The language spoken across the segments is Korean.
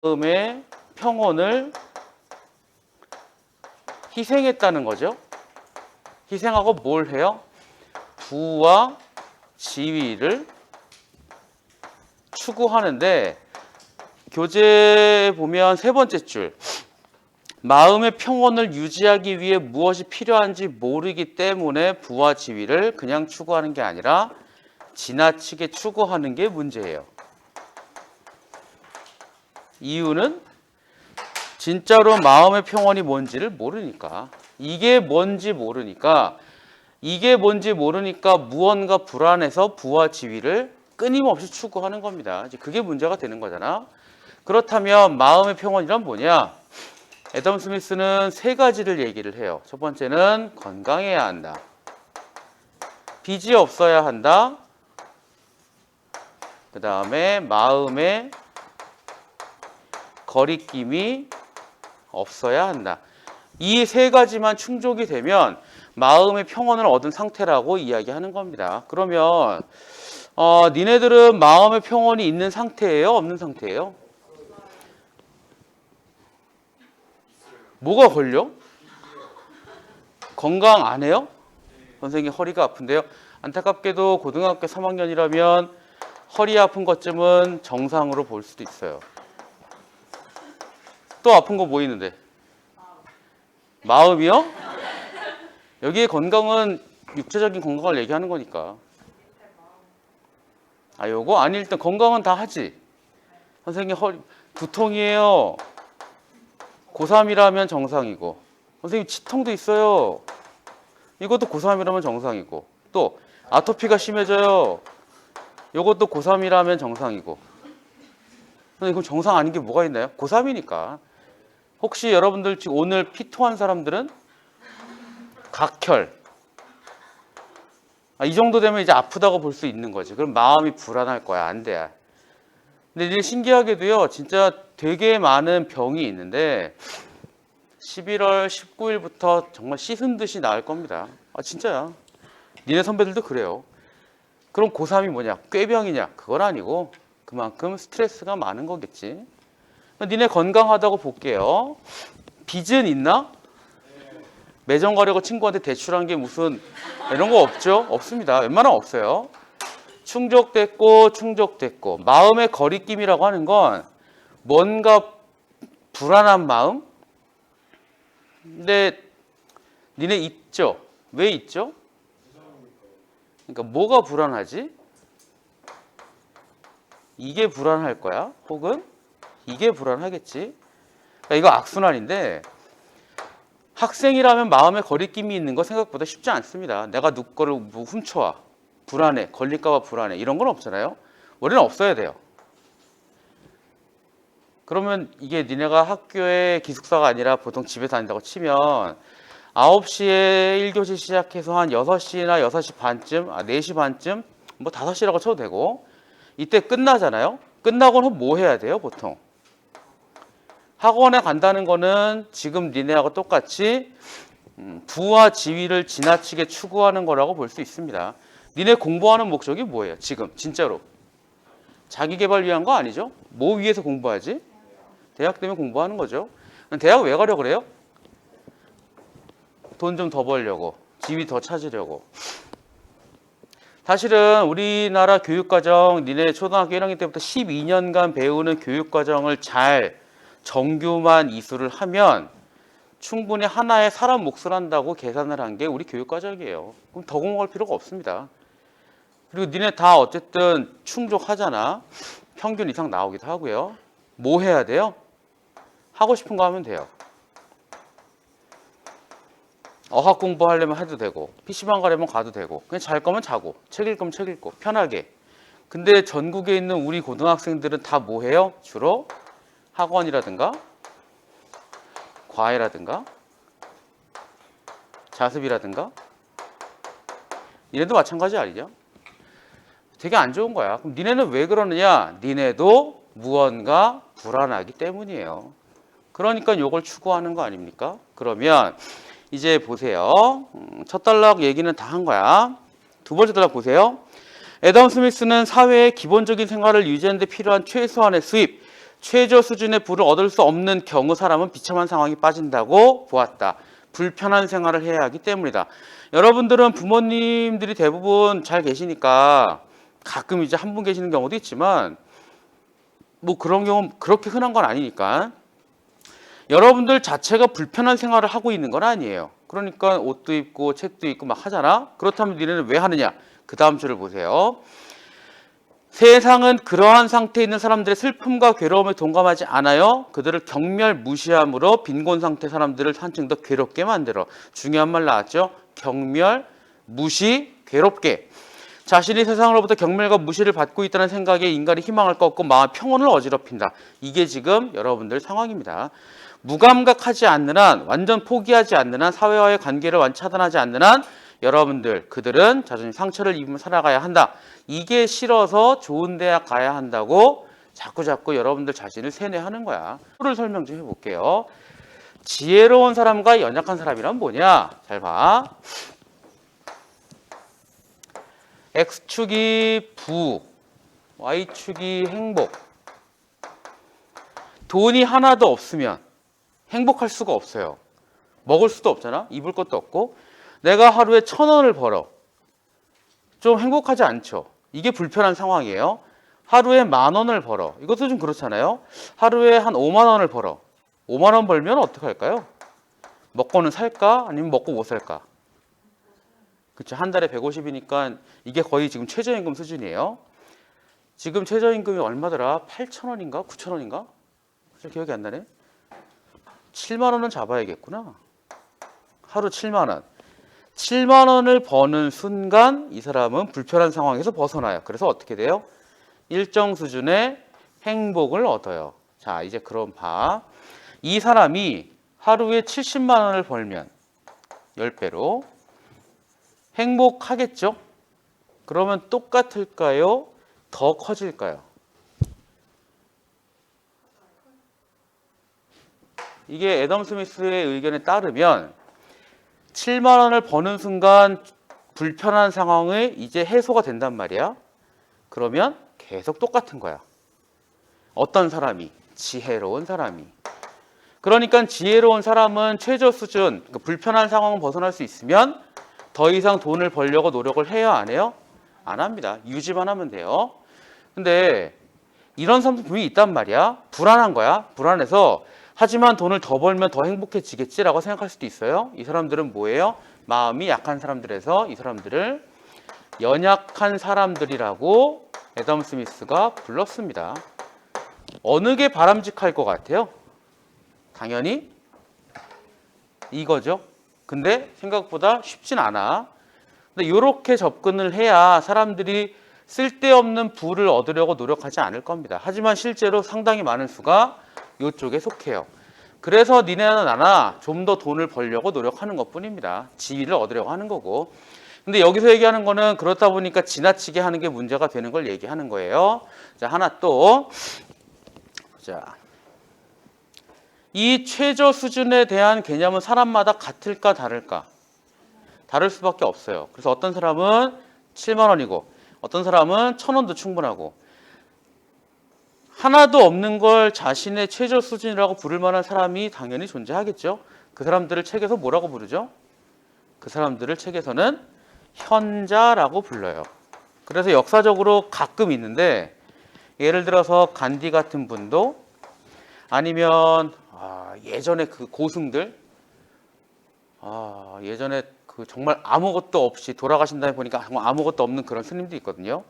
마음의 평온을 희생했다는 거죠. 희생하고 뭘 해요? 부와 지위를 추구하는데, 교재 보면 세 번째 줄, 마음의 평온을 유지하기 위해 무엇이 필요한지 모르기 때문에 부와 지위를 그냥 추구하는 게 아니라 지나치게 추구하는 게 문제예요. 이유는 진짜로 마음의 평온이 뭔지를 모르니까. 이게 뭔지 모르니까 무언가 불안해서 부와 지위를 끊임없이 추구하는 겁니다. 이제 그게 문제가 되는 거잖아. 그렇다면 마음의 평온이란 뭐냐? 애덤 스미스는 세 가지를 얘기를 해요. 첫 번째는 건강해야 한다. 빚이 없어야 한다. 그 다음에 마음의 거리낌이 없어야 한다. 이 세 가지만 충족이 되면 마음의 평온을 얻은 상태라고 이야기하는 겁니다. 그러면 니네들은 마음의 평온이 있는 상태예요? 없는 상태예요? 뭐가 걸려? 건강 안 해요? 선생님 허리가 아픈데요. 안타깝게도 고등학교 3학년이라면 허리 아픈 것쯤은 정상으로 볼 수도 있어요. 또 아픈 거 뭐 있는데? 마음이요? 여기에 건강은 육체적인 건강을 얘기하는 거니까. 요거? 아니, 일단 건강은 다 하지. 선생님 허리 두통이에요. 고3이라면 정상이고. 선생님 치통도 있어요. 이것도 고3이라면 정상이고. 또 아토피가 심해져요. 이것도 고3이라면 정상이고. 선생님 그럼 정상 아닌 게 뭐가 있나요? 고3이니까. 혹시 여러분들 지금 오늘 피토한 사람들은 각혈. 이 정도 되면 이제 아프다고 볼 수 있는 거지. 그럼 마음이 불안할 거야. 안 돼. 근데 이제 신기하게도요, 진짜 되게 많은 병이 있는데 11월 19일부터 정말 씻은 듯이 나을 겁니다. 진짜야. 니네 선배들도 그래요. 그럼 고3이 뭐냐? 꾀병이냐? 그건 아니고 그만큼 스트레스가 많은 거겠지. 니네 건강하다고 볼게요. 빚은 있나? 매점 가려고 친구한테 대출한 게 무슨 이런 거 없죠? 없습니다. 웬만하면 없어요. 충족됐고 마음의 거리낌이라고 하는 건 뭔가 불안한 마음? 근데 니네 있죠? 왜 있죠? 그러니까 뭐가 불안하지? 이게 불안할 거야? 혹은 이게 불안하겠지? 그러니까 이거 악순환인데, 학생이라면 마음의 거리낌이 있는 거 생각보다 쉽지 않습니다. 내가 누구 거를 훔쳐와. 불안해. 걸릴까 봐 불안해. 이런 건 없잖아요. 원래는 없어야 돼요. 그러면 이게 니네가 학교에 기숙사가 아니라 보통 집에 다닌다고 치면 9시에 1교시 시작해서 한 6시나 6시 반쯤, 4시 반쯤, 뭐 5시라고 쳐도 되고, 이때 끝나잖아요. 끝나고는 뭐 해야 돼요, 보통? 학원에 간다는 거는 지금 니네하고 똑같이 부와 지위를 지나치게 추구하는 거라고 볼 수 있습니다. 니네 공부하는 목적이 뭐예요? 지금 진짜로 자기 개발 위한 거 아니죠? 뭐 위해서 공부하지? 대학 때문에 공부하는 거죠. 대학 왜 가려고 그래요? 돈 좀 더 벌려고, 지위 더 찾으려고. 사실은 우리나라 교육과정, 니네 초등학교 1학년 때부터 12년간 배우는 교육과정을 잘 정규만 이수를 하면 충분히 하나의 사람 몫을 한다고 계산을 한 게 우리 교육과정이에요. 그럼 더 공부할 필요가 없습니다. 그리고 니네 다 어쨌든 충족하잖아. 평균 이상 나오기도 하고요. 뭐 해야 돼요? 하고 싶은 거 하면 돼요. 어학 공부하려면 해도 되고, PC방 가려면 가도 되고, 그냥 잘 거면 자고, 책 읽을 거면 책 읽고, 편하게. 근데 전국에 있는 우리 고등학생들은 다 뭐 해요? 주로 학원이라든가 과외라든가 자습이라든가. 니네도 마찬가지 아니냐? 되게 안 좋은 거야. 그럼 니네는 왜 그러느냐? 니네도 무언가 불안하기 때문이에요. 그러니까 이걸 추구하는 거 아닙니까? 그러면 이제 보세요. 첫 단락 얘기는 다 한 거야. 두 번째 단락 보세요. 애덤 스미스는 사회의 기본적인 생활을 유지하는 데 필요한 최소한의 수입, 최저 수준의 부를 얻을 수 없는 경우 사람은 비참한 상황에 빠진다고 보았다. 불편한 생활을 해야 하기 때문이다. 여러분들은 부모님들이 대부분 잘 계시니까 가끔 이제 한 분 계시는 경우도 있지만 뭐 그런 경우 그렇게 흔한 건 아니니까 여러분들 자체가 불편한 생활을 하고 있는 건 아니에요. 그러니까 옷도 입고 책도 입고 막 하잖아. 그렇다면 니네는 왜 하느냐? 그 다음 줄을 보세요. 세상은 그러한 상태에 있는 사람들의 슬픔과 괴로움에 동감하지 않아요. 그들을 경멸 무시함으로 빈곤 상태 사람들을 한층 더 괴롭게 만들어. 중요한 말 나왔죠? 경멸, 무시, 괴롭게. 자신이 세상으로부터 경멸과 무시를 받고 있다는 생각에 인간이 희망을 꺾고 마음 평온을 어지럽힌다. 이게 지금 여러분들 상황입니다. 무감각하지 않는 한, 완전 포기하지 않는 한, 사회와의 관계를 완전 차단하지 않는 한 여러분들, 그들은 자신이 상처를 입으며 살아가야 한다. 이게 싫어서 좋은 대학 가야 한다고 자꾸 여러분들 자신을 세뇌하는 거야. 를 설명 좀 해볼게요. 지혜로운 사람과 연약한 사람이란 뭐냐? 잘 봐. X축이 부, Y축이 행복. 돈이 하나도 없으면 행복할 수가 없어요. 먹을 수도 없잖아. 입을 것도 없고. 내가 하루에 1,000원을 벌어. 좀 행복하지 않죠. 이게 불편한 상황이에요. 하루에 10,000원을 벌어. 이것도 좀 그렇잖아요. 하루에 한 5만 원을 벌어. 5만 원 벌면 어떻게 할까요? 먹고는 살까? 아니면 먹고 못 살까? 그렇죠. 한 달에 150이니까 이게 거의 지금 최저임금 수준이에요. 지금 최저임금이 얼마더라? 8,000원인가? 9,000원인가? 기억이 안 나네. 7만 원은 잡아야겠구나. 하루 7만 원. 7만 원을 버는 순간 이 사람은 불편한 상황에서 벗어나요. 그래서 어떻게 돼요? 일정 수준의 행복을 얻어요. 자, 이제 그럼 봐. 이 사람이 하루에 70만 원을 벌면 10배로 행복하겠죠? 그러면 똑같을까요? 더 커질까요? 이게 애덤 스미스의 의견에 따르면 7만 원을 버는 순간 불편한 상황이 이제 해소가 된단 말이야. 그러면 계속 똑같은 거야. 어떤 사람이? 지혜로운 사람이. 그러니까 지혜로운 사람은 최저 수준, 그러니까 불편한 상황을 벗어날 수 있으면 더 이상 돈을 벌려고 노력을 해야 안 해요? 안 합니다. 유지만 하면 돼요. 근데 이런 사람도 분명히 있단 말이야. 불안한 거야. 불안해서 하지만 돈을 더 벌면 더 행복해지겠지라고 생각할 수도 있어요. 이 사람들은 뭐예요? 마음이 약한 사람들에서 이 사람들을 연약한 사람들이라고 애덤 스미스가 불렀습니다. 어느 게 바람직할 것 같아요? 당연히 이거죠. 근데 생각보다 쉽진 않아. 근데 이렇게 접근을 해야 사람들이 쓸데없는 부를 얻으려고 노력하지 않을 겁니다. 하지만 실제로 상당히 많은 수가 이쪽에 속해요. 그래서 니네나 나나 좀 더 돈을 벌려고 노력하는 것뿐입니다. 지위를 얻으려고 하는 거고. 근데 여기서 얘기하는 거는 그렇다 보니까 지나치게 하는 게 문제가 되는 걸 얘기하는 거예요. 자, 하나 또. 자, 이 최저 수준에 대한 개념은 사람마다 같을까 다를까? 다를 수밖에 없어요. 그래서 어떤 사람은 7만 원이고 어떤 사람은 1,000원도 충분하고 하나도 없는 걸 자신의 최저 수준이라고 부를 만한 사람이 당연히 존재하겠죠. 그 사람들을 책에서 뭐라고 부르죠? 그 사람들을 책에서는 현자라고 불러요. 그래서 역사적으로 가끔 있는데 예를 들어서 간디 같은 분도 아니면 예전에 그 고승들 예전에 그 정말 아무것도 없이 돌아가신 다음에 보니까 정말 아무것도 없는 그런 스님도 있거든요.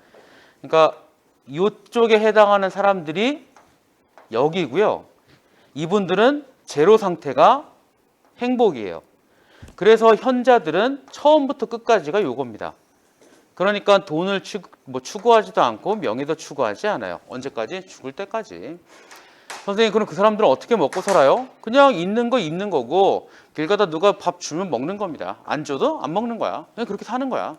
그러니까 이쪽에 해당하는 사람들이 여기고요. 이분들은 제로 상태가 행복이에요. 그래서 현자들은 처음부터 끝까지가 요겁니다. 그러니까 돈을 추구하지도 않고 명예도 추구하지 않아요. 언제까지? 죽을 때까지. 선생님, 그럼 그 사람들은 어떻게 먹고 살아요? 그냥 있는 거 있는 거고 길 가다 누가 밥 주면 먹는 겁니다. 안 줘도 안 먹는 거야. 그냥 그렇게 사는 거야.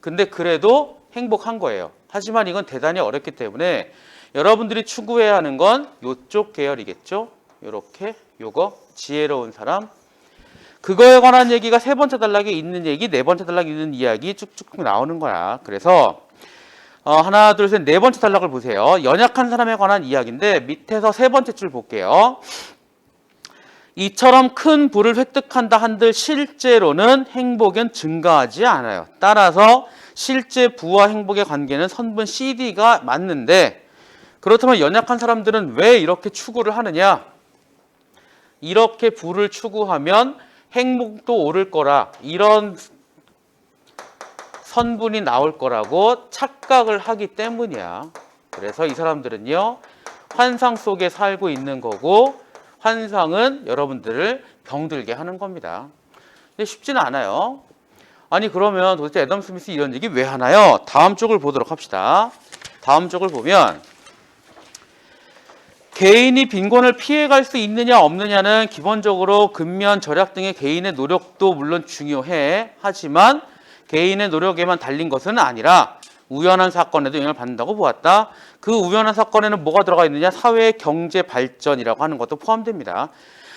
근데 그래도 행복한 거예요. 하지만 이건 대단히 어렵기 때문에 여러분들이 추구해야 하는 건 이쪽 계열이겠죠. 요렇게 요거 지혜로운 사람. 그거에 관한 얘기가 세 번째 단락에 있는 얘기, 네 번째 단락에 있는 이야기 쭉쭉 나오는 거야. 그래서 하나, 둘, 셋, 네 번째 단락을 보세요. 연약한 사람에 관한 이야기인데 밑에서 세 번째 줄 볼게요. 이처럼 큰 부를 획득한다 한들 실제로는 행복은 증가하지 않아요. 따라서 실제 부와 행복의 관계는 선분 CD가 맞는데, 그렇다면 연약한 사람들은 왜 이렇게 추구를 하느냐? 이렇게 부를 추구하면 행복도 오를 거라, 이런 선분이 나올 거라고 착각을 하기 때문이야. 그래서 이 사람들은요, 환상 속에 살고 있는 거고, 환상은 여러분들을 병들게 하는 겁니다. 근데 쉽지는 않아요. 아니 그러면 도대체 애덤 스미스 이런 얘기 왜 하나요? 다음 쪽을 보도록 합시다. 다음 쪽을 보면 개인이 빈곤을 피해갈 수 있느냐 없느냐는 기본적으로 근면 절약 등의 개인의 노력도 물론 중요해. 하지만 개인의 노력에만 달린 것은 아니라 우연한 사건에도 영향을 받는다고 보았다. 그 우연한 사건에는 뭐가 들어가 있느냐? 사회 경제 발전이라고 하는 것도 포함됩니다.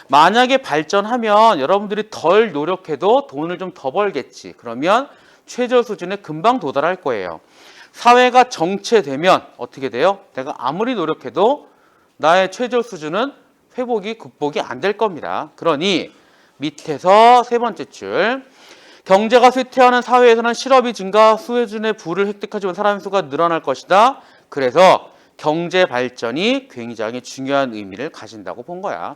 만약에 발전하면 여러분들이 덜 노력해도 돈을 좀 더 벌겠지. 그러면 최저 수준에 금방 도달할 거예요. 사회가 정체되면 어떻게 돼요? 내가 아무리 노력해도 나의 최저 수준은 극복이 안 될 겁니다. 그러니 밑에서 세 번째 줄, 경제가 쇠퇴하는 사회에서는 실업이 증가, 수혜준의 부를 획득하지 못한 사람의 수가 늘어날 것이다. 그래서 경제 발전이 굉장히 중요한 의미를 가진다고 본 거야.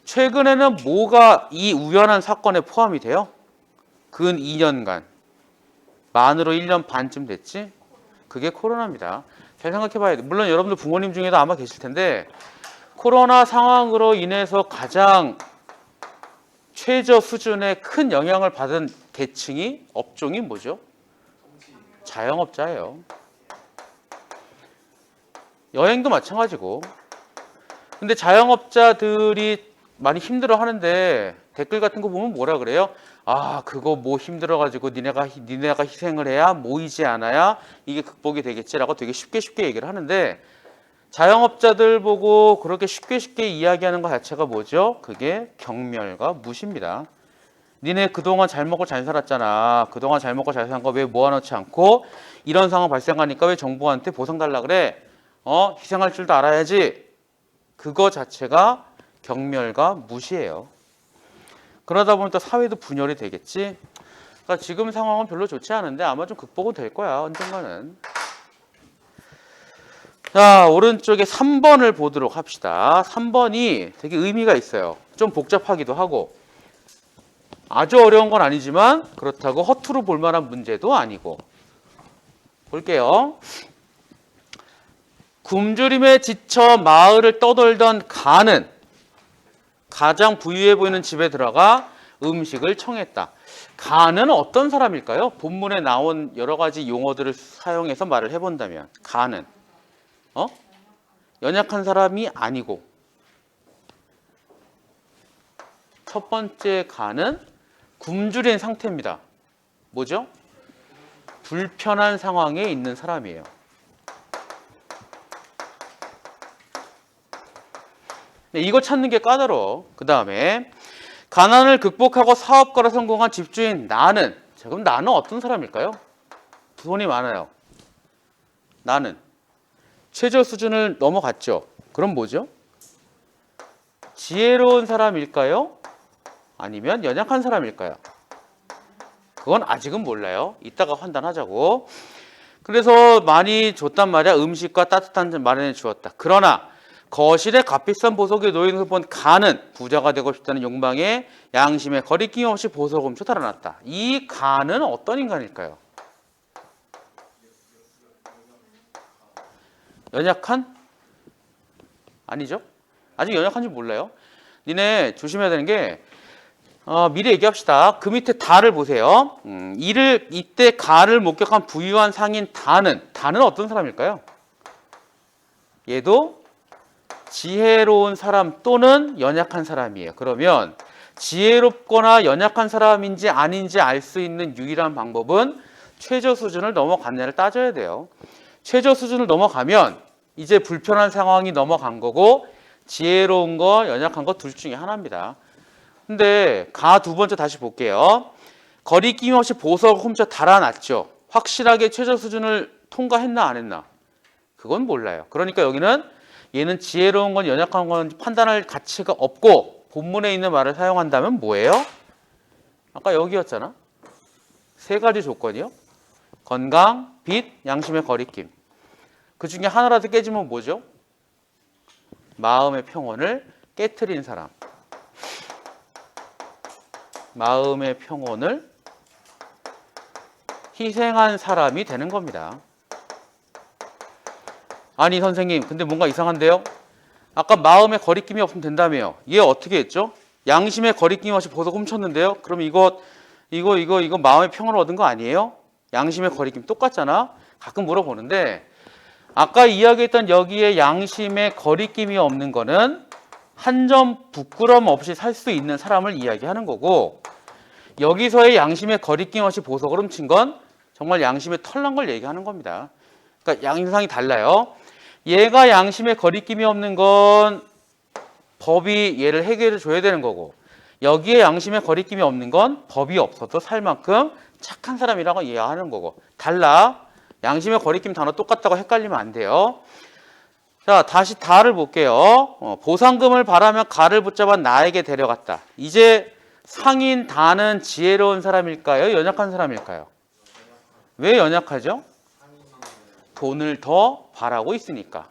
최근에는 뭐가 이 우연한 사건에 포함이 돼요? 근 2년간. 만으로 1년 반쯤 됐지? 그게 코로나입니다. 잘 생각해 봐야 돼. 물론 여러분들 부모님 중에도 아마 계실 텐데, 코로나 상황으로 인해서 가장 최저 수준의 큰 영향을 받은 계층이, 업종이 뭐죠? 자영업자예요. 여행도 마찬가지고. 근데 자영업자들이 많이 힘들어 하는데 댓글 같은 거 보면 뭐라 그래요? 아, 그거 뭐 힘들어가지고 니네가 희생을 해야, 모이지 않아야 이게 극복이 되겠지라고 되게 쉽게 얘기를 하는데, 자영업자들 보고 그렇게 쉽게 이야기하는 것 자체가 뭐죠? 그게 경멸과 무시입니다. 니네 그동안 잘 먹고 잘 살았잖아. 그동안 잘 먹고 잘 산 거 왜 모아놓지 않고 이런 상황 발생하니까 왜 정부한테 보상 달라 그래? 희생할 줄도 알아야지. 그거 자체가 경멸과 무시예요. 그러다 보면 또 사회도 분열이 되겠지. 그러니까 지금 상황은 별로 좋지 않은데 아마 좀 극복은 될 거야, 언젠가는. 자, 오른쪽에 3번을 보도록 합시다. 3번이 되게 의미가 있어요. 좀 복잡하기도 하고, 아주 어려운 건 아니지만 그렇다고 허투루 볼 만한 문제도 아니고. 볼게요. 굶주림에 지쳐 마을을 떠돌던 간은 가장 부유해 보이는 집에 들어가 음식을 청했다. 간은 어떤 사람일까요? 본문에 나온 여러 가지 용어들을 사용해서 말을 해본다면 간은 연약한 사람이 아니고, 첫 번째 간은 굶주린 상태입니다. 뭐죠? 불편한 상황에 있는 사람이에요. 네, 이거 찾는 게 까다로워. 그 다음에 가난을 극복하고 사업가로 성공한 집주인 나는, 자, 그럼 나는 어떤 사람일까요? 돈이 많아요. 나는 최저 수준을 넘어갔죠. 그럼 뭐죠? 지혜로운 사람일까요? 아니면 연약한 사람일까요? 그건 아직은 몰라요. 이따가 판단하자고. 그래서 많이 줬단 말이야. 음식과 따뜻한 점 마련해 주었다. 그러나 거실에 값비싼 보석에 놓인 본 간은 부자가 되고 싶다는 욕망에 양심에 거리낌 없이 보석을 훔쳐 달아났다. 이 간은 어떤 인간일까요? 연약한? 아니죠. 아직 연약한지 몰라요. 니네 조심해야 되는 게, 미리 얘기합시다. 그 밑에 다를 보세요. 이때 가를 목격한 부유한 상인 다는 어떤 사람일까요? 얘도 지혜로운 사람 또는 연약한 사람이에요. 그러면 지혜롭거나 연약한 사람인지 아닌지 알 수 있는 유일한 방법은 최저 수준을 넘어갔냐를 따져야 돼요. 최저 수준을 넘어가면 이제 불편한 상황이 넘어간 거고, 지혜로운 거, 연약한 거 둘 중에 하나입니다. 근데 가 두 번째 다시 볼게요. 거리낌 없이 보석을 훔쳐 달아났죠. 확실하게 최저 수준을 통과했나 안 했나? 그건 몰라요. 그러니까 여기는 얘는 지혜로운 건 연약한 건 판단할 가치가 없고 본문에 있는 말을 사용한다면 뭐예요? 아까 여기였잖아. 세 가지 조건이요. 건강, 빛, 양심의 거리낌. 그 중에 하나라도 깨지면 뭐죠? 마음의 평온을 깨트린 사람. 마음의 평온을 희생한 사람이 되는 겁니다. 아니 선생님, 근데 뭔가 이상한데요? 아까 마음의 거리낌이 없으면 된다며요. 얘 어떻게 했죠? 양심의 거리낌 없이 보석 훔쳤는데요? 그럼 이거 마음의 평온을 얻은 거 아니에요? 양심의 거리낌 똑같잖아? 가끔 물어보는데 아까 이야기했던 여기에 양심의 거리낌이 없는 거는 한 점 부끄럼 없이 살 수 있는 사람을 이야기하는 거고 여기서의 양심의 거리낌 없이 보석을 훔친 건 정말 양심에 털난 걸 얘기하는 겁니다. 그러니까 양상이 달라요. 얘가 양심의 거리낌이 없는 건 법이 얘를 해결해 줘야 되는 거고 여기에 양심의 거리낌이 없는 건 법이 없어도 살 만큼 착한 사람이라고 이해하는 거고 달라. 양심의 거리낌 단어 똑같다고 헷갈리면 안 돼요. 자, 다시 다를 볼게요. 보상금을 바라며 가를 붙잡아 나에게 데려갔다. 이제 상인 다는 지혜로운 사람일까요? 연약한 사람일까요? 왜 연약하죠? 돈을 더 바라고 있으니까.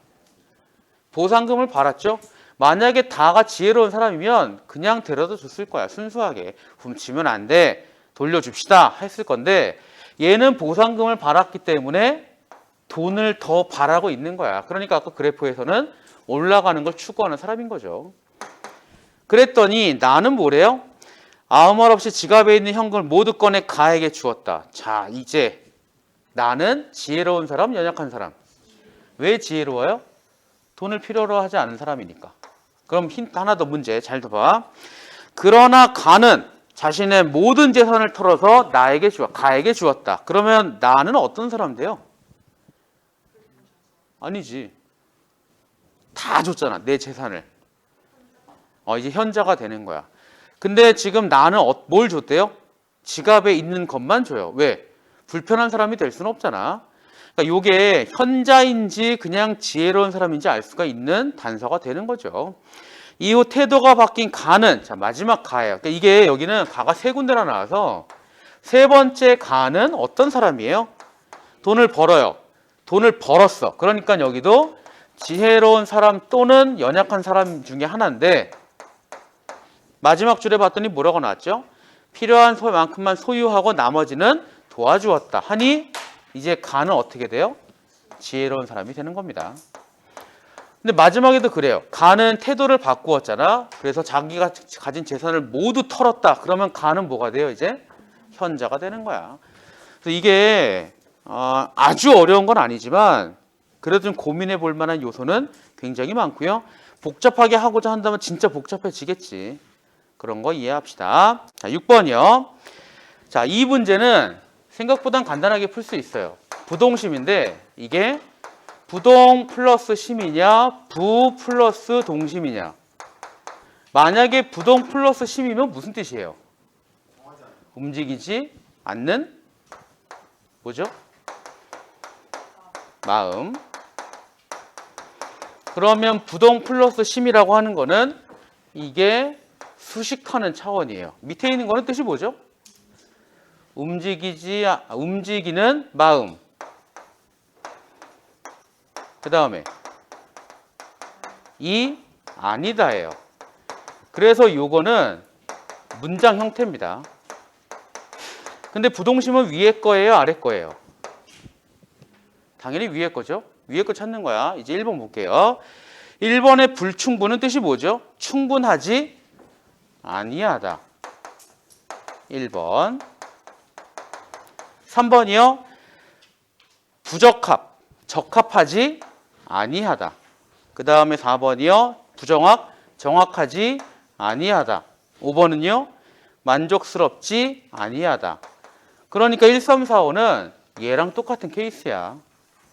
보상금을 바랐죠? 만약에 다가 지혜로운 사람이면 그냥 데려다 줬을 거야. 순수하게. 훔치면 안 돼. 돌려줍시다. 했을 건데 얘는 보상금을 받았기 때문에 돈을 더 바라고 있는 거야. 그러니까 아까 그래프에서는 올라가는 걸 추구하는 사람인 거죠. 그랬더니 나는 뭐래요? 아무 말 없이 지갑에 있는 현금을 모두 꺼내 가에게 주었다. 자, 이제 나는 지혜로운 사람, 연약한 사람. 왜 지혜로워요? 돈을 필요로 하지 않은 사람이니까. 그럼 힌트 하나 더 문제 잘 들어봐. 그러나 가는 자신의 모든 재산을 털어서 가에게 주었다. 그러면 나는 어떤 사람 돼요? 아니지. 다 줬잖아. 내 재산을. 이제 현자가 되는 거야. 근데 지금 나는 뭘 줬대요? 지갑에 있는 것만 줘요. 왜? 불편한 사람이 될 수는 없잖아. 그러니까 이게 현자인지 그냥 지혜로운 사람인지 알 수가 있는 단서가 되는 거죠. 이후 태도가 바뀐 가는, 자, 마지막 가예요. 그러니까 이게 여기는 가가 세 군데나 나와서 세 번째 가는 어떤 사람이에요? 돈을 벌어요. 돈을 벌었어. 그러니까 여기도 지혜로운 사람 또는 연약한 사람 중에 하나인데 마지막 줄에 봤더니 뭐라고 나왔죠? 필요한 만큼만 소유하고 나머지는 도와주었다 하니 이제 가는 어떻게 돼요? 지혜로운 사람이 되는 겁니다. 근데 마지막에도 그래요. 가는 태도를 바꾸었잖아. 그래서 자기가 가진 재산을 모두 털었다. 그러면 가는 뭐가 돼요? 이제 현자가 되는 거야. 그래서 이게 아주 어려운 건 아니지만 그래도 좀 고민해 볼 만한 요소는 굉장히 많고요. 복잡하게 하고자 한다면 진짜 복잡해지겠지. 그런 거 이해합시다. 자, 6번이요. 자, 이 문제는 생각보단 간단하게 풀 수 있어요. 부동심인데 이게 부동 플러스 심이냐 부 플러스 동심이냐. 만약에 부동 플러스 심이면 무슨 뜻이에요? 움직이지 않는 뭐죠? 마음. 그러면 부동 플러스 심이라고 하는 거는 이게 수식하는 차원이에요. 밑에 있는 거는 뜻이 뭐죠? 움직이는 마음. 그 다음에 이 아니다예요. 그래서 요거는 문장 형태입니다. 근데 부동심은 위에 거예요, 아래 거예요? 당연히 위에 거죠. 위에 거 찾는 거야. 이제 1번 볼게요. 1번의 불충분은 뜻이 뭐죠? 충분하지 아니하다. 1번. 3번이요. 부적합, 적합하지 아니하다. 그 다음에 4번이요. 부정확, 정확하지 아니하다. 5번은요. 만족스럽지 아니하다. 그러니까 1, 3, 4, 5는 얘랑 똑같은 케이스야.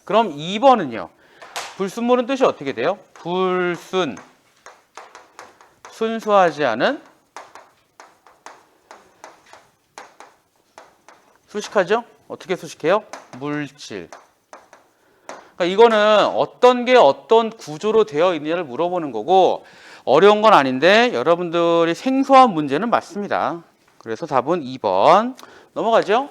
그럼 2번은요. 불순물은 뜻이 어떻게 돼요? 순수하지 않은, 수식하죠? 어떻게 수식해요? 물질. 그러니까 이거는 어떤 게 어떤 구조로 되어 있느냐를 물어보는 거고 어려운 건 아닌데 여러분들이 생소한 문제는 맞습니다. 그래서 답은 2번. 넘어가죠.